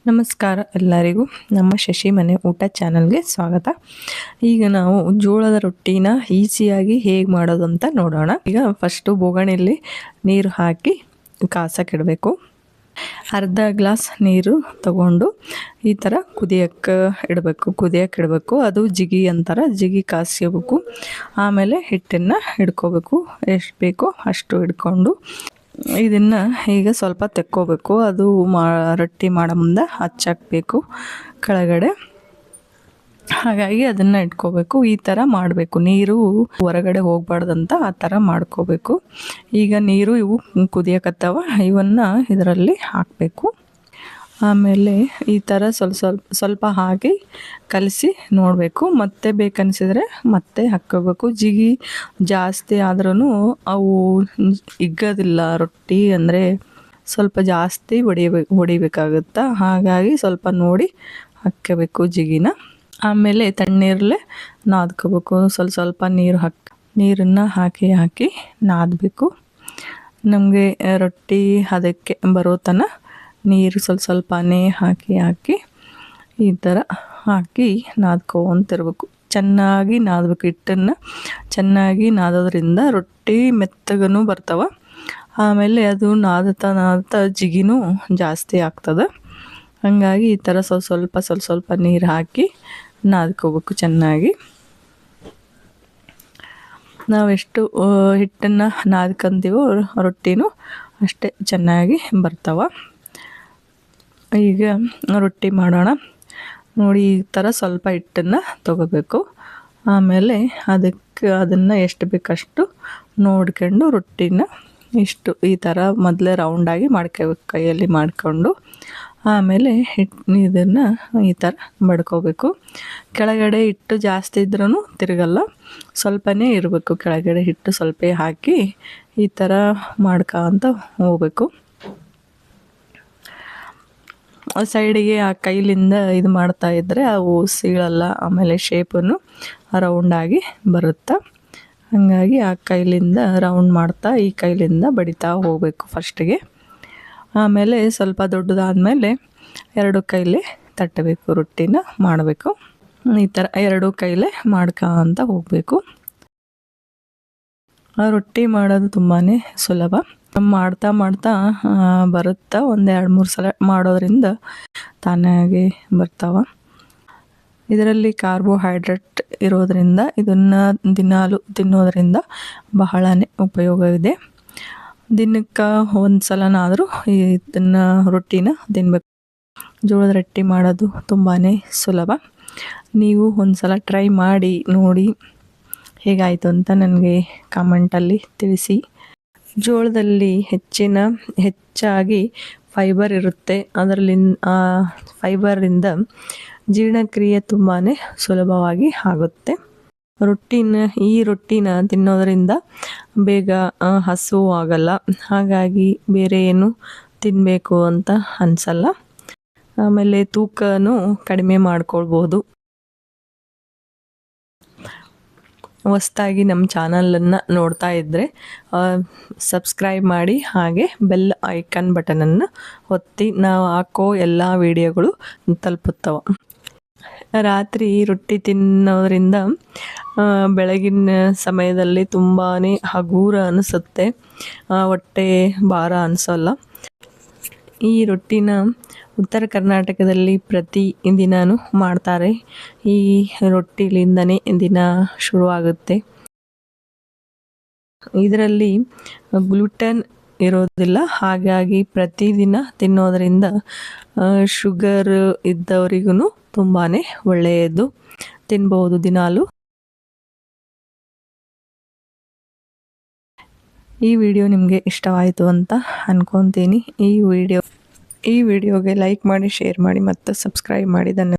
ನಮಸ್ಕಾರ ಎಲ್ಲರಿಗೂ. ನಮ್ಮ ಶಶಿ ಮನೆ ಊಟ ಚಾನಲ್ಗೆ ಸ್ವಾಗತ. ಈಗ ನಾವು ಜೋಳದ ರೊಟ್ಟಿನ ಈಸಿಯಾಗಿ ಹೇಗೆ ಮಾಡೋದು ಅಂತ ನೋಡೋಣ. ಈಗ ಫಸ್ಟು ಬೋಗಣಿಯಲ್ಲಿ ನೀರು ಹಾಕಿ ಕಾಸಕ್ಕಿಡಬೇಕು. ಅರ್ಧ ಗ್ಲಾಸ್ ನೀರು ತಗೊಂಡು ಈ ಥರ ಕುದಿಯೋಕ್ಕಿಡಬೇಕು. ಅದು ಜಿಗಿ ಅಂತಾರೆ, ಜಿಗಿ ಕಾಸ್ಕೋಬೇಕು. ಆಮೇಲೆ ಹಿಟ್ಟನ್ನು ಹಿಡ್ಕೋಬೇಕು. ಎಷ್ಟು ಬೇಕೋ ಅಷ್ಟು ಹಿಡ್ಕೊಂಡು ಇದನ್ನು ಈಗ ಸ್ವಲ್ಪ ತೆಕ್ಕೋಬೇಕು. ಅದು ರೊಟ್ಟಿ ಮಾಡೋ ಮುಂದೆ ಹಚ್ಚಾಕಬೇಕು ಕೆಳಗಡೆ. ಹಾಗಾಗಿ ಅದನ್ನು ಇಟ್ಕೋಬೇಕು. ಈ ಥರ ಮಾಡಬೇಕು. ನೀರು ಹೊರಗಡೆ ಹೋಗಬಾರ್ದಂತ ಆ ಥರ ಮಾಡ್ಕೋಬೇಕು. ಈಗ ನೀರು ಇವು ಕುದಿಯಕತ್ತವ, ಇವನ್ನು ಇದರಲ್ಲಿ ಹಾಕಬೇಕು. ಆಮೇಲೆ ಈ ಥರ ಸ್ವಲ್ಪ ಹಾಕಿ ಕಲಸಿ ನೋಡಬೇಕು. ಮತ್ತೆ ಬೇಕನ್ಸಿದ್ರೆ ಮತ್ತೆ ಹಾಕ್ಕೋಬೇಕು. ಜಿಗಿ ಜಾಸ್ತಿ ಆದ್ರೂ ಅವು ಹಿಗ್ಗೋದಿಲ್ಲ. ರೊಟ್ಟಿ ಅಂದರೆ ಸ್ವಲ್ಪ ಜಾಸ್ತಿ ಹೊಡಿಬೇಕಾಗುತ್ತೆ. ಹಾಗಾಗಿ ಸ್ವಲ್ಪ ನೋಡಿ ಹಾಕ್ಕೋಬೇಕು ಜಿಗಿನ. ಆಮೇಲೆ ತಣ್ಣೀರಲ್ಲೇ ನಾದ್ಕೋಬೇಕು. ಸ್ವಲ್ಪ ನೀರನ್ನು ಹಾಕಿ ನಾದಬೇಕು. ನಮಗೆ ರೊಟ್ಟಿ ಅದಕ್ಕೆ ಬರೋ ತನಕ ನೀರು ಸ್ವಲ್ಪನೇ ಹಾಕಿ ಈ ಥರ ಹಾಕಿ ನಾದ್ಕೊಂತಿರ್ಬೇಕು. ಚೆನ್ನಾಗಿ ನಾದಬೇಕು. ಹಿಟ್ಟನ್ನು ಚೆನ್ನಾಗಿ ನಾದೋದ್ರಿಂದ ರೊಟ್ಟಿ ಮೆತ್ತಗೂ ಬರ್ತವೆ. ಆಮೇಲೆ ಅದು ನಾದತಾ ಜಿಗಿನೂ ಜಾಸ್ತಿ ಆಗ್ತದೆ. ಹಾಗಾಗಿ ಈ ಥರ ಸ್ವಲ್ಪ ನೀರು ಹಾಕಿ ನಾದ್ಕೋಬೇಕು ಚೆನ್ನಾಗಿ. ನಾವೆಷ್ಟು ಹಿಟ್ಟನ್ನು ನಾದ್ಕೊಂತೀವೋ ರೊಟ್ಟಿನೂ ಅಷ್ಟೇ ಚೆನ್ನಾಗಿ ಬರ್ತವೆ. ಈಗ ರೊಟ್ಟಿ ಮಾಡೋಣ ನೋಡಿ. ಈ ಥರ ಸ್ವಲ್ಪ ಹಿಟ್ಟನ್ನು ತೊಗೋಬೇಕು. ಆಮೇಲೆ ಅದನ್ನು ಎಷ್ಟು ಬೇಕಷ್ಟು ನೋಡ್ಕೊಂಡು ರೊಟ್ಟಿನ ಈ ಥರ ಮೊದಲೇ ರೌಂಡಾಗಿ ಮಾಡ್ಕೋಬೇಕು. ಕೈಯಲ್ಲಿ ಮಾಡಿಕೊಂಡು ಆಮೇಲೆ ಇದನ್ನು ಈ ಥರ ಬಡ್ಕೋಬೇಕು. ಕೆಳಗಡೆ ಹಿಟ್ಟು ಜಾಸ್ತಿ ಇದ್ರೂ ತಿರುಗಲ್ಲ, ಸ್ವಲ್ಪನೇ ಇರಬೇಕು. ಕೆಳಗಡೆ ಹಿಟ್ಟು ಸ್ವಲ್ಪ ಹಾಕಿ ಈ ಥರ ಮಾಡ್ಕೊಂತ ಹೋಗ್ಬೇಕು. ಸೈಡಿಗೆ ಆ ಕೈಲಿಂದ ಇದು ಮಾಡ್ತಾ ಇದ್ದರೆ ಅವು ಸೀಳಲ್ಲ. ಆಮೇಲೆ ಶೇಪನ್ನು ರೌಂಡಾಗಿ ಬರುತ್ತೆ. ಹಾಗಾಗಿ ಆ ಕೈಲಿಂದ ರೌಂಡ್ ಮಾಡ್ತಾ ಈ ಕೈಲಿಂದ ಬಡಿತಾ ಹೋಗಬೇಕು ಫಸ್ಟಿಗೆ. ಆಮೇಲೆ ಸ್ವಲ್ಪ ದೊಡ್ಡದಾದಮೇಲೆ ಎರಡು ಕೈಲೇ ತಟ್ಟಬೇಕು. ರೊಟ್ಟಿನ ಮಾಡಬೇಕು. ಈ ಥರ ಎರಡು ಕೈಲೇ ಮಾಡ್ಕೊಂತ ಹೋಗಬೇಕು. ರೊಟ್ಟಿ ಮಾಡೋದು ತುಂಬಾ ಸುಲಭ. ಮಾಡ್ತಾ ಬರುತ್ತಾ. 1-2-3 ಸಲ ಮಾಡೋದ್ರಿಂದ ತಾನಾಗೆ ಬರ್ತಾವ. ಇದರಲ್ಲಿ ಕಾರ್ಬೋಹೈಡ್ರೇಟ್ ಇರೋದರಿಂದ ಇದನ್ನು ದಿನಾಲು ತಿನ್ನೋದ್ರಿಂದ ಬಹಳನೇ ಉಪಯೋಗ ಇದೆ. ದಿನಕ್ಕೆ ಒಂದು ಸಲನಾದರೂ ಇದನ್ನು ರೊಟ್ಟಿನ ತಿನ್ನಬೇಕು. ಜೋಳದ ರೊಟ್ಟಿ ಮಾಡೋದು ತುಂಬಾ ಸುಲಭ. ನೀವು ಒಂದು ಸಲ ಟ್ರೈ ಮಾಡಿ ನೋಡಿ ಹೇಗಾಯಿತು ಅಂತ ನನಗೆ ಕಾಮೆಂಟಲ್ಲಿ ತಿಳಿಸಿ. ಜೋಳದಲ್ಲಿ ಹೆಚ್ಚಾಗಿ ಫೈಬರ್ ಇರುತ್ತೆ. ಫೈಬರಿಂದ ಜೀರ್ಣಕ್ರಿಯೆ ತುಂಬಾ ಸುಲಭವಾಗಿ ಆಗುತ್ತೆ. ಈ ರೊಟ್ಟಿನ ತಿನ್ನೋದರಿಂದ ಬೇಗ ಹಸಿವು ಆಗಲ್ಲ. ಹಾಗಾಗಿ ಬೇರೆ ಏನು ತಿನ್ನಬೇಕು ಅಂತ ಅನಿಸಲ್ಲ. ಆಮೇಲೆ ತೂಕನೂ ಕಡಿಮೆ ಮಾಡ್ಕೊಳ್ಬೋದು. ಹೊಸದಾಗಿ ನಮ್ಮ ಚಾನಲನ್ನು ನೋಡ್ತಾ ಇದ್ದರೆ ಸಬ್ಸ್ಕ್ರೈಬ್ ಮಾಡಿ, ಹಾಗೆ ಬೆಲ್ ಐಕನ್ ಬಟನನ್ನು ಒತ್ತಿ. ನಾವು ಹಾಕೋ ಎಲ್ಲ ವಿಡಿಯೋಗಳು ತಲುಪುತ್ತವೆ. ರಾತ್ರಿ ರೊಟ್ಟಿ ತಿನ್ನೋದ್ರಿಂದ ಬೆಳಗಿನ ಸಮಯದಲ್ಲಿ ತುಂಬಾ ಹಗೂರ ಅನಿಸುತ್ತೆ. ಹೊಟ್ಟೆ ಭಾರ ಅನಿಸೋಲ್ಲ. ಈ ರೊಟ್ಟಿನ ಉತ್ತರ ಕರ್ನಾಟಕದಲ್ಲಿ ಪ್ರತಿ ದಿನವೂ ಮಾಡ್ತಾರೆ. ಈ ರೊಟ್ಟಿಲಿಂದನೇ ದಿನ ಶುರುವಾಗುತ್ತೆ. ಇದರಲ್ಲಿ ಗ್ಲೂಟನ್ ಇರೋದಿಲ್ಲ. ಹಾಗಾಗಿ ಪ್ರತಿದಿನ ತಿನ್ನೋದರಿಂದ ಶುಗರ್ ಇದ್ದವರಿಗೂ ತುಂಬಾ ಒಳ್ಳೆಯದು. ತಿನ್ಬೋದು ದಿನಾಲು. ಈ ವಿಡಿಯೋ ನಿಮಗೆ ಇಷ್ಟವಾಯಿತು ಅಂತ ಅಂದ್ಕೊತೀನಿ. ಈ ವಿಡಿಯೋಗೆ ಲೈಕ್ ಮಾಡಿ, ಶೇರ್ ಮಾಡಿ ಮತ್ತು ಸಬ್ಸ್ಕ್ರೈಬ್ ಮಾಡಿ. ಧನ್ಯವಾದ.